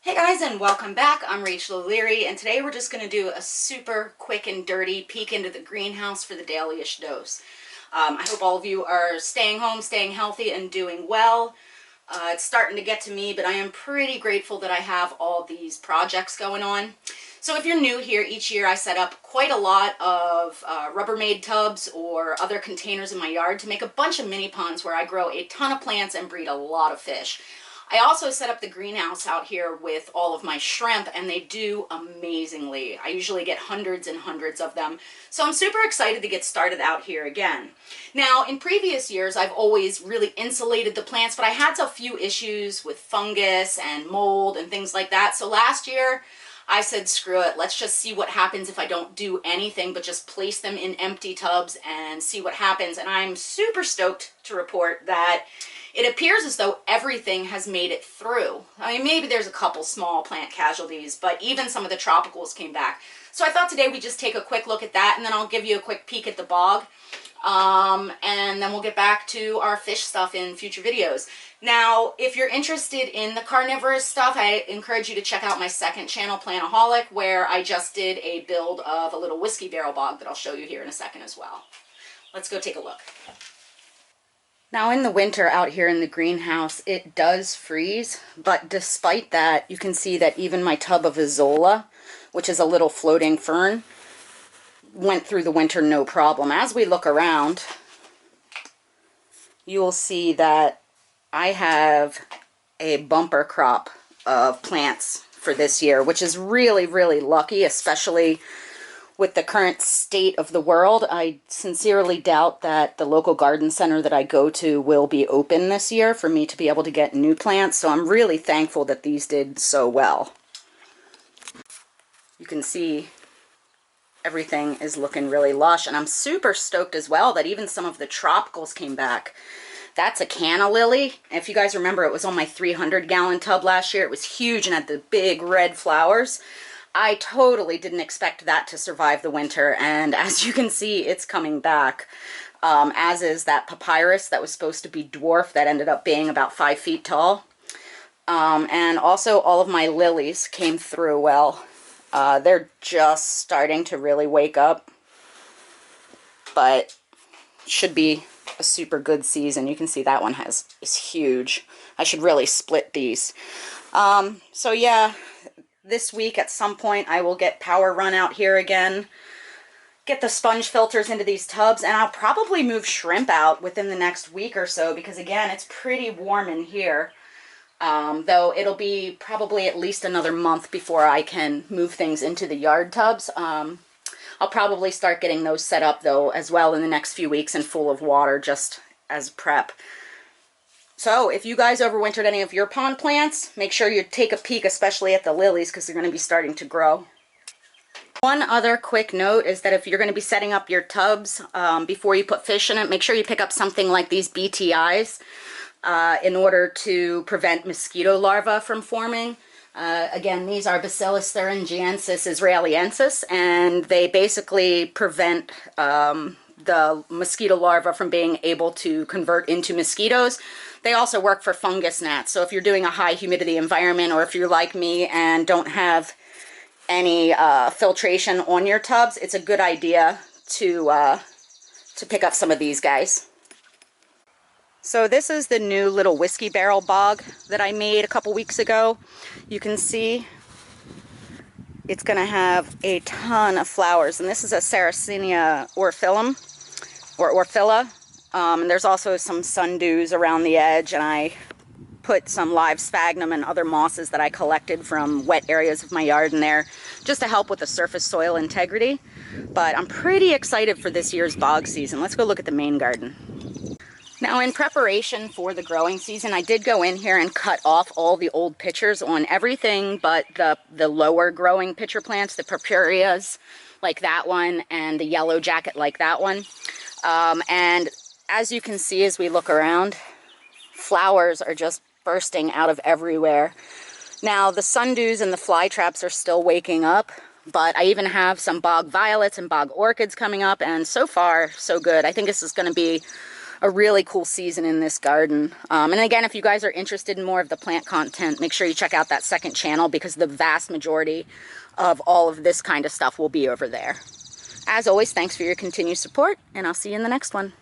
Hey guys, and welcome back. I'm Rachel O'Leary, and today we're just going to do a super quick and dirty peek into the greenhouse for the daily-ish dose. I hope all of you are staying home, staying healthy, and doing well. It's starting to get to me, but I am pretty grateful that I have all these projects going on. So if you're new here, each year I set up quite a lot of Rubbermaid tubs or other containers in my yard to make a bunch of mini ponds where I grow a ton of plants and breed a lot of fish. I also set up the greenhouse out here with all of my shrimp, and they do amazingly. I usually get hundreds and hundreds of them, so I'm super excited to get started out here again. Now, in previous years, I've always really insulated the plants, but I had a few issues with fungus and mold and things like that, so last year I said, screw it, let's just see what happens if I don't do anything but just place them in empty tubs and see what happens. And I'm super stoked to report that it appears as though everything has made it through. I mean, maybe there's a couple small plant casualties, but even some of the tropicals came back. So I thought today we'd just take a quick look at that, and then I'll give you a quick peek at the bog. And then we'll get back to our fish stuff in future videos. Now, if you're interested in the carnivorous stuff, I encourage you to check out my second channel, Plantaholic, where I just did a build of a little whiskey barrel bog that I'll show you here in a second as well. Let's go take a look. Now in the winter out here in the greenhouse, it does freeze, but despite that, you can see that even my tub of Azolla, which is a little floating fern, went through the winter no problem. As we look around, you will see that I have a bumper crop of plants for this year, which is really, really lucky, especially with the current state of the world. I sincerely doubt that the local garden center that I go to will be open this year for me to be able to get new plants, so I'm really thankful that these did so well. You can see everything is looking really lush, and I'm super stoked as well that even some of the tropicals came back. That's a canna lily. If you guys remember, it was on my 300-gallon tub last year. It was huge and had the big red flowers. I totally didn't expect that to survive the winter, and as you can see, it's coming back. As is that papyrus that was supposed to be dwarf that ended up being about 5 feet tall. And also all of my lilies came through well. They're just starting to really wake up, but should be a super good season. You can see that one is huge. I should really split these. So yeah, this week at some point I will get power run out here again, get the sponge filters into these tubs, and I'll probably move shrimp out within the next week or so because again, it's pretty warm in here. Though it'll be probably at least another month before I can move things into the yard tubs. I'll probably start getting those set up though as well in the next few weeks and full of water just as prep. So if you guys overwintered any of your pond plants, make sure you take a peek, especially at the lilies, because they're going to be starting to grow. One other quick note is that if you're going to be setting up your tubs before you put fish in it, make sure you pick up something like these BTIs in order to prevent mosquito larvae from forming. Again, these are Bacillus thuringiensis israeliensis, and they basically prevent the mosquito larvae from being able to convert into mosquitoes. They also work for fungus gnats, so if you're doing a high humidity environment, or if you're like me and don't have any filtration on your tubs, it's a good idea to pick up some of these guys. So this is the new little whiskey barrel bog that I made a couple weeks ago. You can see it's going to have a ton of flowers, and this is a Sarracenia orphyllum, or orphilla. And there's also some sundews around the edge, and I put some live sphagnum and other mosses that I collected from wet areas of my yard in there just to help with the surface soil integrity. But I'm pretty excited for this year's bog season. Let's go look at the main garden. Now, in preparation for the growing season, I did go in here and cut off all the old pitchers on everything but the lower growing pitcher plants, the purpureas like that one and the yellow jacket like that one. And as you can see as we look around, flowers are just bursting out of everywhere. Now, the sundews and the fly traps are still waking up, but I even have some bog violets and bog orchids coming up, and so far, so good. I think this is going to be a really cool season in this garden. And again, if you guys are interested in more of the plant content, make sure you check out that second channel, because the vast majority of all of this kind of stuff will be over there. As always, thanks for your continued support, and I'll see you in the next one.